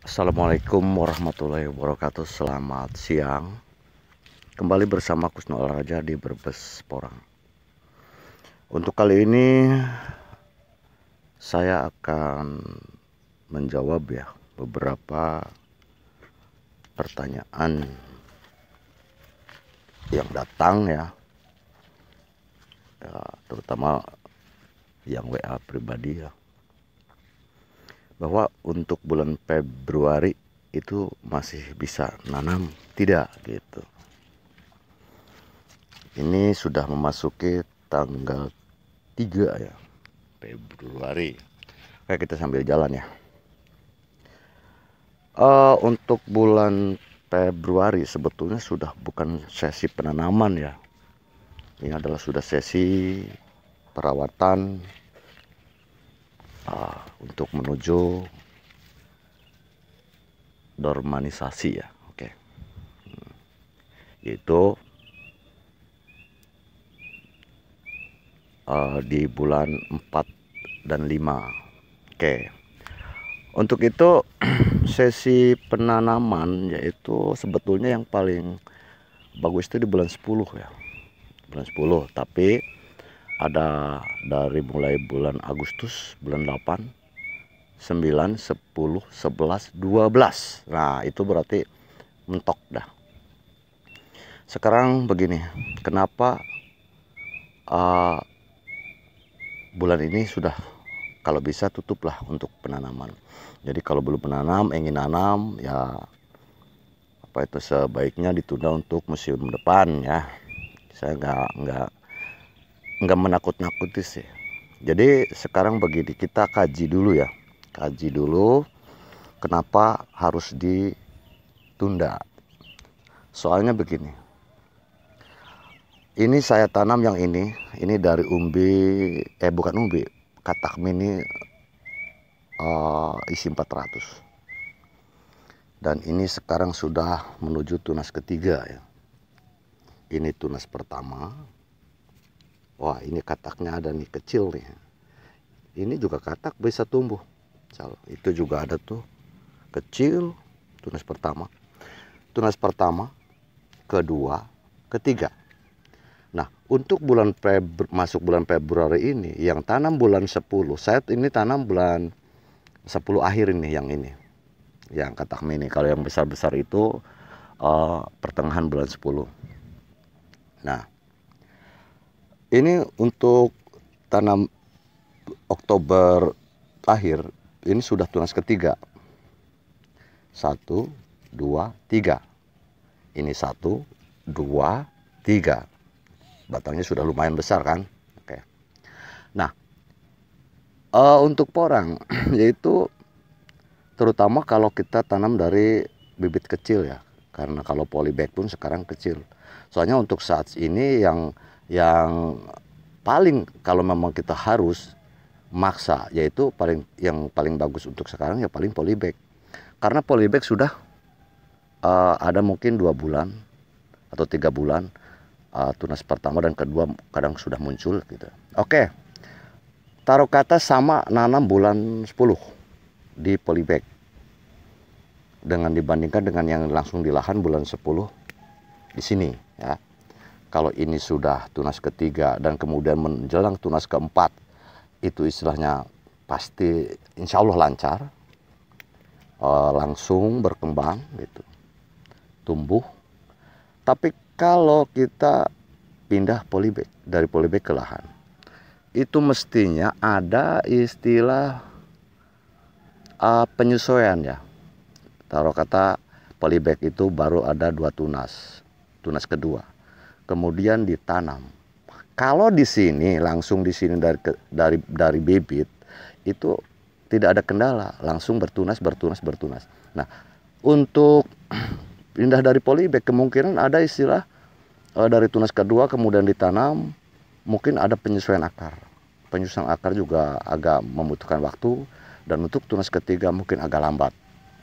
Assalamualaikum warahmatullahi wabarakatuh. Selamat siang. Kembali bersama Kusno Olahraga di Brebes Porang. Untuk kali ini saya akan menjawab beberapa pertanyaan yang datang terutama yang WA pribadi bahwa untuk bulan Februari itu masih bisa nanam tidak gitu. Ini sudah memasuki tanggal 3 Februari. Oke, kita sambil jalan ya. Untuk bulan Februari sebetulnya sudah bukan sesi penanaman ya. Ini adalah sudah sesi perawatan untuk menuju dormanisasi ya. Oke. Yaitu di bulan 4 dan 5. Oke. Untuk itu sesi penanaman yaitu sebetulnya yang paling bagus itu di bulan 10 ya. Bulan 10, tapi ada dari mulai bulan Agustus, bulan 8, 9, 10, 11, 12. Nah, itu berarti mentok dah. Sekarang begini, kenapa bulan ini sudah kalau bisa tutuplah untuk penanaman. Jadi kalau belum menanam, ingin nanam ya itu sebaiknya ditunda untuk musim depan ya. Saya nggak menakut-nakuti sih. Jadi sekarang begini, kita kaji dulu ya. Kaji dulu kenapa harus ditunda. Soalnya begini. Ini saya tanam yang ini dari bukan umbi, katak mini isi 400. Dan ini sekarang sudah menuju tunas ketiga ya. Ini tunas pertama. Wah, ini kataknya ada nih kecil nih. Ini juga katak bisa tumbuh. Itu juga ada tuh kecil, tunas pertama. Tunas pertama, kedua, ketiga. Nah, untuk masuk bulan Februari ini, yang tanam bulan 10, saya ini tanam bulan 10 akhir ini yang ini. Yang katak mini, kalau yang besar-besar itu pertengahan bulan 10. Nah, ini untuk tanam Oktober akhir, ini sudah tunas ketiga. 1, 2, 3. Ini 1, 2, 3. Batangnya sudah lumayan besar kan. Oke. Nah, untuk porang yaitu terutama kalau kita tanam dari bibit kecil ya, karena kalau polybag pun sekarang kecil. Soalnya untuk saat ini yang paling kalau memang kita harus maksa yaitu yang paling bagus untuk sekarang ya paling polybag. Karena polybag sudah ada mungkin 2 bulan atau 3 bulan tunas pertama dan kedua kadang sudah muncul gitu. Oke. Taruh kata sama nanam bulan 10 di polybag dengan dibandingkan dengan yang langsung di lahan bulan 10 di sini ya. Kalau ini sudah tunas ketiga dan kemudian menjelang tunas keempat, itu istilahnya pasti insya Allah lancar, langsung berkembang gitu, tumbuh. Tapi kalau kita pindah polybag dari polybag ke lahan, itu mestinya ada istilah penyesuaian ya. Taruh kata polybag itu baru ada 2 tunas, tunas kedua, kemudian ditanam. Kalau di sini langsung di sini dari bibit itu tidak ada kendala, langsung bertunas. Nah, untuk pindah dari polybag kemungkinan ada istilah dari tunas kedua kemudian ditanam, mungkin ada penyesuaian akar. Penyesuaian akar juga agak membutuhkan waktu, dan untuk tunas ketiga mungkin agak lambat.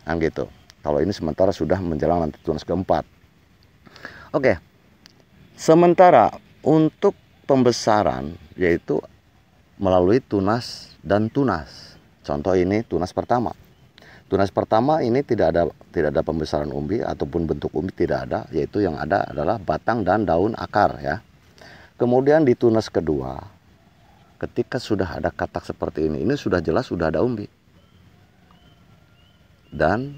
Kan gitu. Kalau ini sementara sudah menjelang nanti tunas keempat. Oke. Sementara untuk pembesaran yaitu melalui tunas dan tunas. Contoh ini tunas pertama. Tunas pertama ini tidak ada pembesaran umbi ataupun bentuk umbi, tidak ada, yaitu yang ada adalah batang dan daun akar ya. Kemudian di tunas kedua, ketika sudah ada katak seperti ini sudah jelas sudah ada umbi. Dan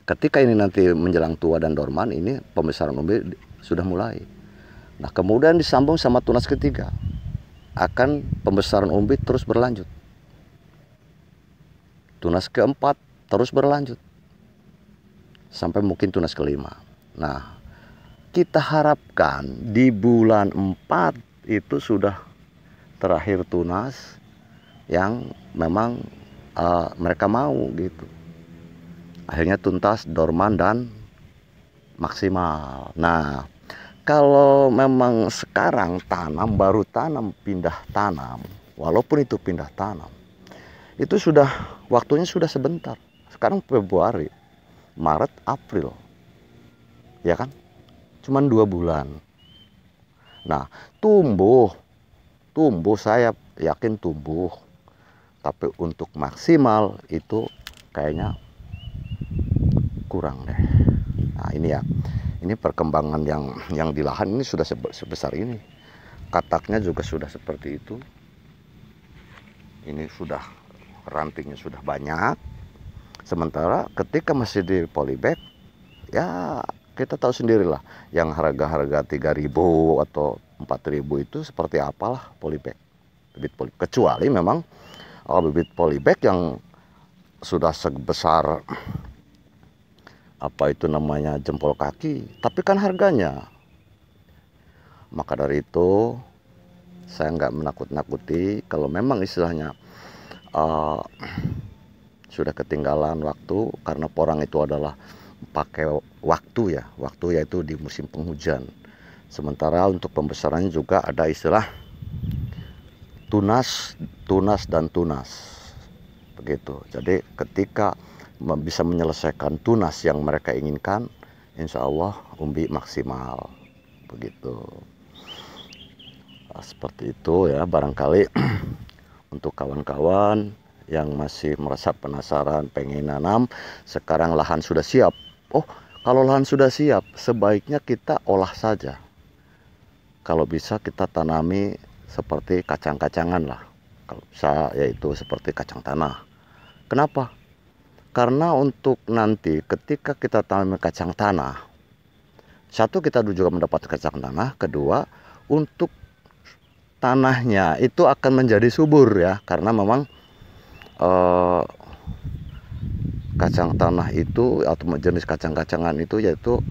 ketika ini nanti menjelang tua dan dorman, ini pembesaran umbi sudah mulai. Nah, kemudian disambung sama tunas ketiga, akan pembesaran umbi terus berlanjut. Tunas keempat terus berlanjut sampai mungkin tunas kelima. Nah, kita harapkan di bulan 4 itu sudah terakhir tunas yang memang mereka mau gitu. Akhirnya tuntas, dorman, dan maksimal. Nah, kalau memang sekarang baru tanam, pindah tanam, walaupun itu pindah tanam, itu sudah waktunya sudah sebentar. Sekarang Februari, Maret, April, ya kan? Cuman 2 bulan. Nah, tumbuh saya yakin tumbuh. Tapi untuk maksimal itu kayaknya kurang deh. Nah, ini ya. Ini perkembangan yang di lahan ini sudah sebesar ini. Kataknya juga sudah seperti itu. Ini sudah rantingnya sudah banyak. Sementara ketika masih di polybag, ya kita tahu sendirilah yang harga-harga 3.000 atau 4.000 itu seperti apalah polybag, bibit polybag. Kecuali memang bibit polybag yang sudah sebesar apa itu namanya jempol kaki, tapi kan harganya. Maka dari itu saya nggak menakut-nakuti kalau memang istilahnya sudah ketinggalan waktu, karena porang itu adalah pakai waktu yaitu di musim penghujan. Sementara untuk pembesarannya juga ada istilah tunas dan tunas begitu. Jadi ketika bisa menyelesaikan tunas yang mereka inginkan, insya Allah umbi maksimal begitu. Seperti itu ya, barangkali untuk kawan-kawan yang masih merasa penasaran pengen nanam, sekarang lahan sudah siap. Oh, kalau lahan sudah siap, sebaiknya kita olah saja. Kalau bisa kita tanami seperti kacang-kacangan lah, kalau bisa yaitu seperti kacang tanah. Kenapa? Karena untuk nanti ketika kita tanam kacang tanah, satu kita juga mendapat kacang tanah, kedua untuk tanahnya itu akan menjadi subur ya, karena memang kacang tanah itu atau jenis kacang-kacangan itu yaitu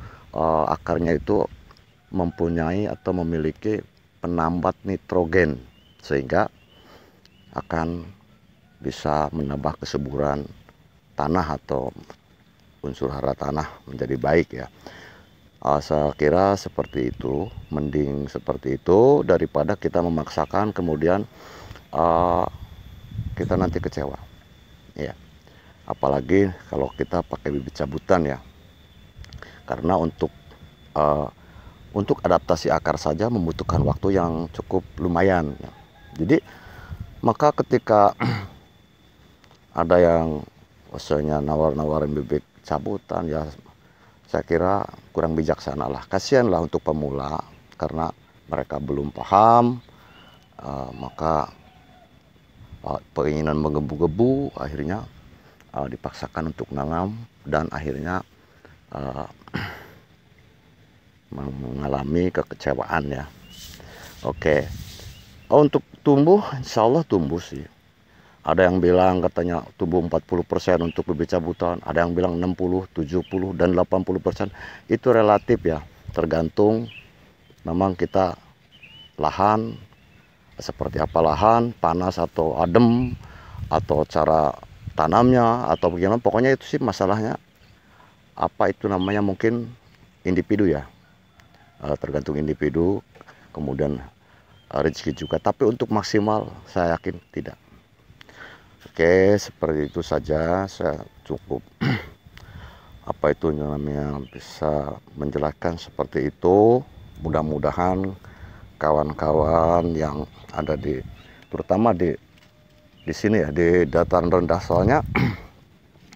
akarnya itu mempunyai atau memiliki penambat nitrogen, sehingga akan bisa menambah kesuburan tanah atau unsur hara tanah menjadi baik ya. Saya kira seperti itu, mending seperti itu daripada kita memaksakan kemudian kita nanti kecewa ya. Apalagi kalau kita pakai bibit cabutan ya, karena untuk adaptasi akar saja membutuhkan waktu yang cukup lumayan ya. Jadi maka ketika ada yang maksudnya nawar-nawarin bibit cabutan ya, saya kira kurang bijaksana lah. Kasihan lah untuk pemula, karena mereka belum paham, maka keinginan menggebu-gebu akhirnya dipaksakan untuk nanam, dan akhirnya mengalami kekecewaan ya. Oke. Untuk tumbuh, insya Allah tumbuh sih. Ada yang bilang katanya tumbuh 40% untuk bibit cabutan, ada yang bilang 60, 70, dan 80%. Itu relatif ya, tergantung memang kita lahan, seperti apa lahan, panas atau adem, atau cara tanamnya, atau bagaimana. Pokoknya itu sih masalahnya, apa itu namanya, mungkin individu ya, tergantung individu, kemudian rezeki juga. Tapi untuk maksimal saya yakin tidak. Oke, seperti itu saja. Saya cukup apa itu namanya bisa menjelaskan seperti itu. Mudah-mudahan kawan-kawan yang ada terutama di sini ya, di dataran rendah, soalnya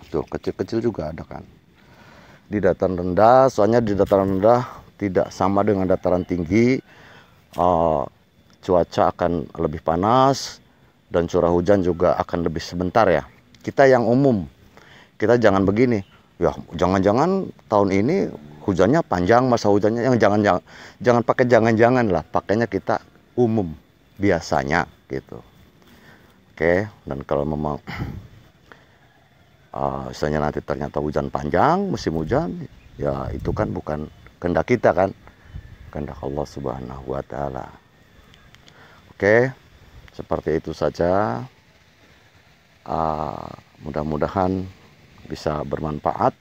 Tuh kecil-kecil juga ada kan. Di dataran rendah, soalnya di dataran rendah tidak sama dengan dataran tinggi. Cuaca akan lebih panas dan curah hujan juga akan lebih sebentar ya. Kita yang umum, kita jangan begini. Ya jangan-jangan tahun ini hujannya panjang, masa hujannya, yang jangan pakai jangan-jangan lah, pakainya kita umum biasanya gitu. Oke, dan kalau memang misalnya nanti ternyata hujan panjang, musim hujan, ya itu kan bukan kehendak kita kan, kehendak Allah Subhanahu wa Ta'ala. Oke, seperti itu saja. Mudah-mudahan bisa bermanfaat.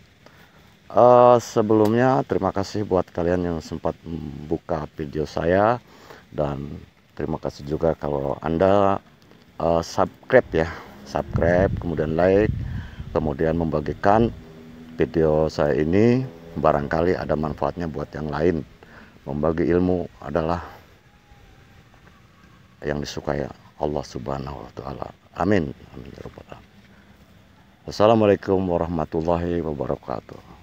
Sebelumnya terima kasih buat kalian yang sempat membuka video saya, dan terima kasih juga kalau Anda subscribe ya, kemudian like, kemudian membagikan video saya ini, barangkali ada manfaatnya buat yang lain. Membagi ilmu adalah yang disukai Allah Subhanahu wa Ta'ala. Amin. Amin ya rabbal alamin. Wassalamualaikum warahmatullahi wabarakatuh.